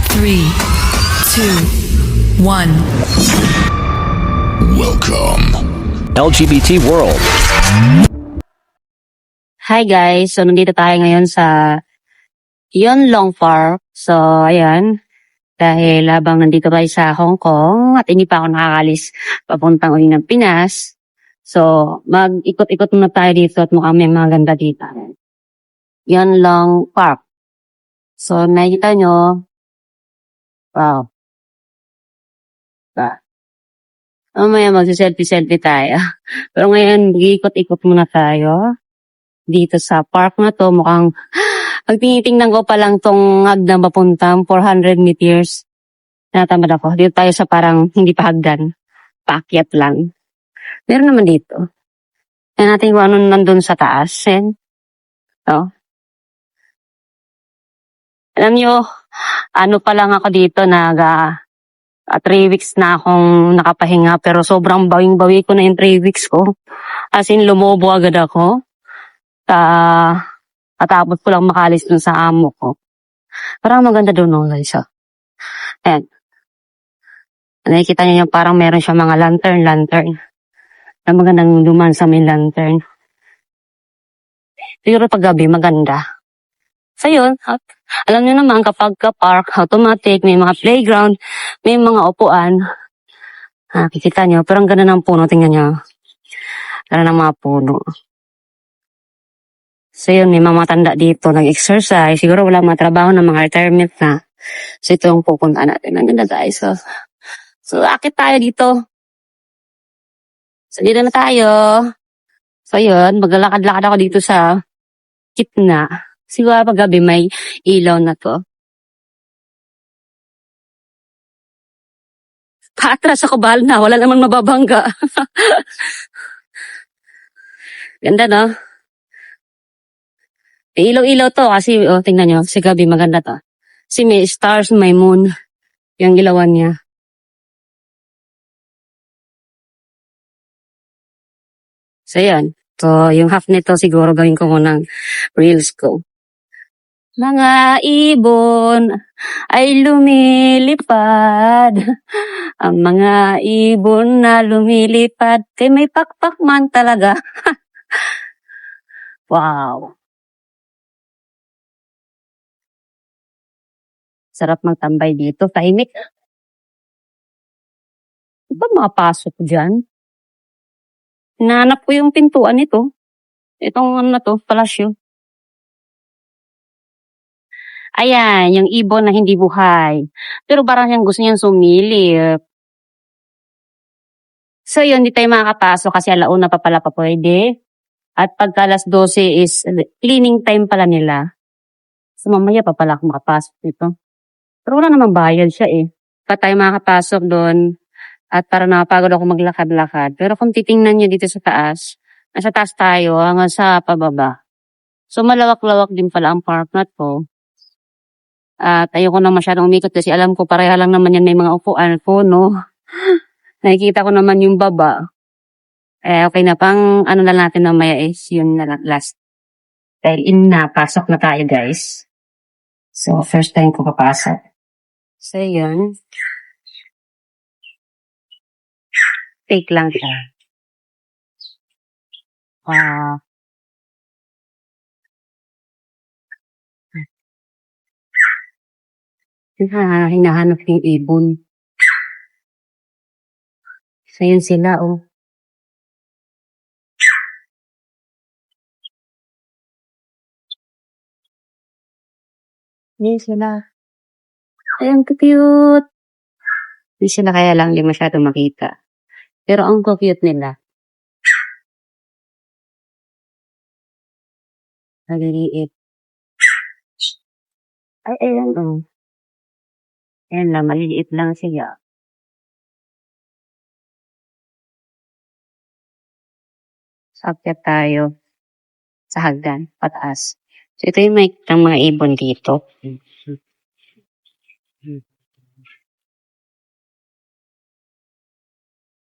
3, 2, 1. Welcome. LGBT World. Hi guys, so nandito tayo ngayon sa Yonlong Park. So ayan, dahil habang nandito tayo sa Hong Kong at hindi pa ako nakakalis papuntang uli ng Pinas. So mag-ikot-ikot muna tayo dito at mukhang may mga ganda dito. Yonlong Park. So nakikita nyo, wow. Mamaya magsiselfie-selfie tayo. Pero ngayon, mag-ikot-ikot muna tayo dito sa park na to. Mukhang, pag tinitingnan ko pa lang tong hagdan papuntang 400 meters. Natamad ako. Dito tayo sa parang hindi pa hagdan. Paakyat lang. Meron naman dito. Yan natin kung ano nandun sa taas. Yan. So. Alam nyo, ano pa lang ako dito, 3 weeks na akong nakapahinga, pero sobrang bawing-bawi ko na yung 3 weeks ko. As in, lumobo agad ako. Atapos ko lang makalis dun sa amo ko. Parang maganda doon, no, guys. Ayan. Nakikita niyo yung parang meron siya mga lantern. Na magandang duman sa may lantern. Siguro pag gabi, maganda. So yun, alam niyo naman kapag ka-park, automatic, may mga playground, may mga upuan. Kikita niyo, pero ang ganda ng puno, tingnan niyo. Ganda ng mga puno. So yun, may mga matanda dito, nag-exercise. Siguro wala mga trabaho ng mga retirement na. So ito yung pupuntaan natin. Ang ganda guys. So akit tayo dito. So dito na tayo. So yun, maglalakad-lakad ako dito sa gitna. Siguro pag gabi may ilaw na to. Paatras ako, bahal na. Wala naman mababangga. Ganda, no? May ilaw-ilaw to kasi, tingnan nyo. Sa gabi, maganda to. Kasi may stars, may moon. Yung ilawan niya. So, yan. So, yung half nito siguro gawin ko munang reels ko. Mga ibon ay lumilipad. Ang mga ibon na lumilipad, kay may pakpak man talaga. Wow. Sarap magtambay dito. Tahimik. Diba makapasok dyan? Hinahanap ko yung pintuan nito. Itong ano na to, palasyo. Ayan, yung ibon na hindi buhay. Pero parang yung gusto niyang sumilip. So yun, hindi tayo makakapasok kasi alauna pa pala pa pwede. At pagka alas 12 is cleaning time pala nila. So mamaya pa pala ako makapasok dito. Pero wala namang bayad siya eh. Pa tayo makakapasok doon. At para nakapagod ako maglakad-lakad. Pero kung titingnan nyo dito sa taas, nasa taas tayo hanggang sa pababa. So malawak-lawak din pala ang park na to. At ayoko na masyadong umikot kasi alam ko pareha lang naman yan may mga upuan, puno. Nakikita ko naman yung baba. Okay na, pang ano na natin mamaya is yun na lang last. Dahil pasok na tayo guys. So first time ko papasok. So yun. Take lang siya. Hinahanap yung ibon. So yun sila, oh. Yun sila. Ayan, cute. Hindi sila kaya lang hindi masyado makita. Pero ang cute nila. Naliliit. Ay, ayan, oh. Ayan lang, maliliit lang siya. Sakyat tayo sa hagdan, pataas. So, ito yung may mga ibon dito.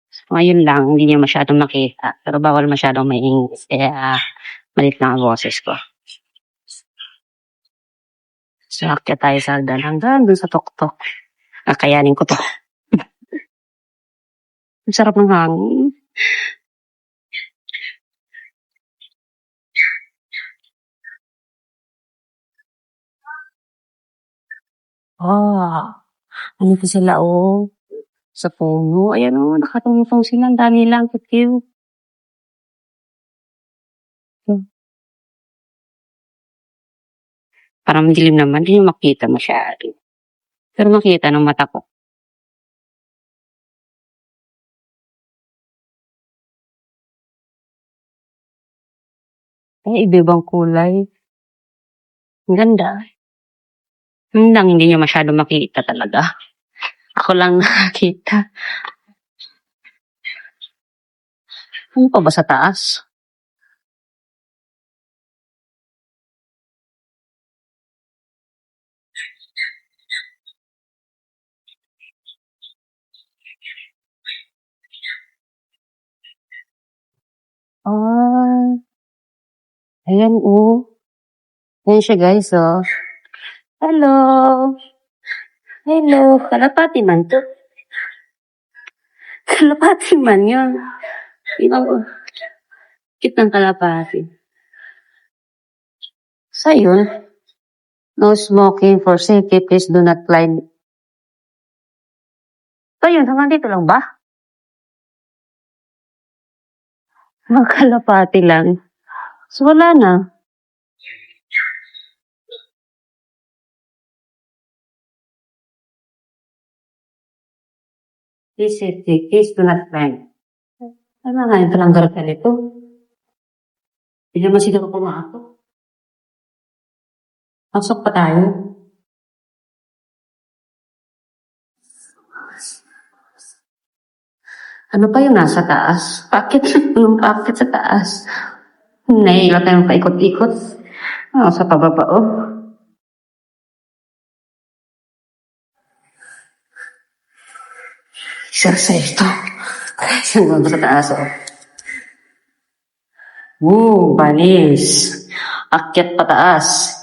So, ngayon lang, hindi niya masyadong makita. Pero bawal masyadong maingis. Kaya, malit lang ang boses ko. So, akyat tayo sa hagdan hanggang dun sa tuktok. Kakayanin ko to. Ang sarap ng hangin. Ano po sila, sa puno. Ayan, nakatungtong sila. Ang dami lang. Cute. Parang dilim naman. Hindi nyo makita masyado. Pero makita ng mata ko. Iba-ibang kulay. Ang ganda. Yun lang, hindi nyo masyado makita talaga. Ako lang nakakita. Ano pa ba sa taas? Ayan, Ayan siya, guys, Hello. Hello. Kalapati man to. Kalapati man yun. Cute ng kalapati. So, yun. No smoking for safety. Please do not climb. So, yun. Hanggang dito lang ba? Mga kalapati lang. So, wala na. Please safety. Please do not climb. Ano nga yung palanggar ka nito? Hindi naman sila pumasok. Pasok pa tayo. Ano pa yung nasa taas? Bakit sa taas? Nahihila tayong paikot-ikot. Sa pababa, Exercise to. Saan ba sa taas, balis. Akyat pataas.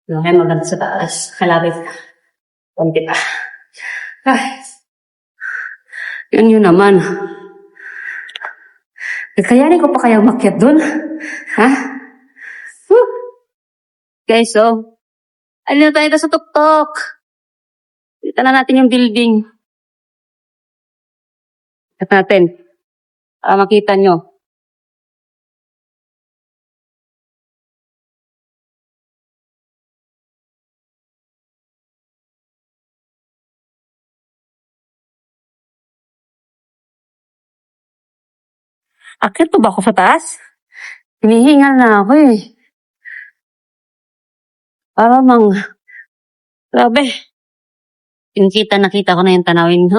Ngayon maganda sa taas. Kalapit. Konti pa. Yun naman. Kayanin ko pa kaya umakyat dun? Ha? Guys, alin na tayo sa tuktok. Kita na natin yung building. At natin. Para makita nyo. Akit pa ba ako sa taas? Hinihingal na ako Grabe. Nakita ko na yung tanawin,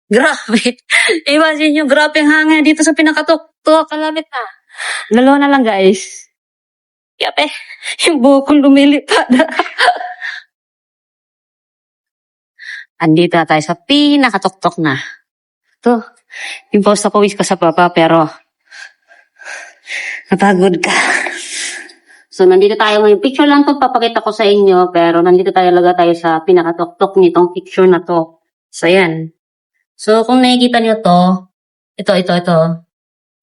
Grabe. Iwasin nyo, grabe ang hangin dito sa pinakatuktok. Kalapit na. Dalawa na lang, guys. Yape. Yung buhok kong lumilipad. Andito na tayo sa pinakatuktok na. Ito. Yung post ako wish ko sa papa, pero napagod ka. So, nandito tayo ngayon. Picture lang to, papakita ko sa inyo, pero nandito tayo sa pinakatuktok nitong picture na to. So, yan. So, kung nakikita nyo to, ito.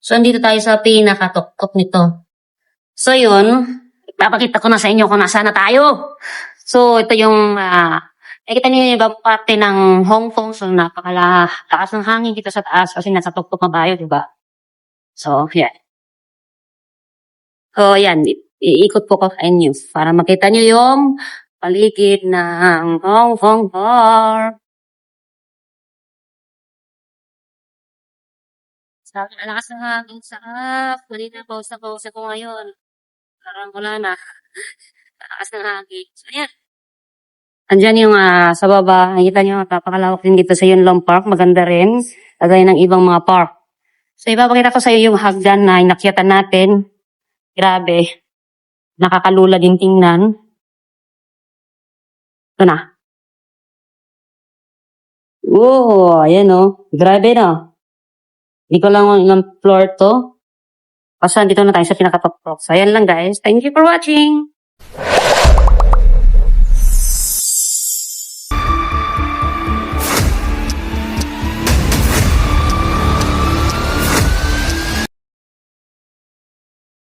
So, nandito tayo sa pinakatuktok nito. So, yun. Papakita ko na sa inyo kung nasaan na tayo. So, ito yung, nakikita nyo yung ibang parte ng Hong Kong. So, napakalakas ng hangin dito sa taas kasi nasa tuktok na tayo, diba? So, yan. So, yan. Iikot po ko sa inyo para makita nyo yung paligid ng Hong Kong Park. Sabi na lakas ng hangin sa kanina pause ko ngayon. Parang wala na. Lakas ng hangin. So, yan. Andyan yung sa baba. Nakita nyo, napakalawak din dito sa Yunlong Park. Maganda rin. Lagay ng ibang mga park. So, ipapakita ko sa iyo yung hagdan na inakyatan natin. Grabe. Nakakalula din tingnan. Ito na. Ayan Grabe Hindi ko lang ilang floor to. Kaso, dito na tayo sa pinaka-top. So, ayan lang guys. Thank you for watching!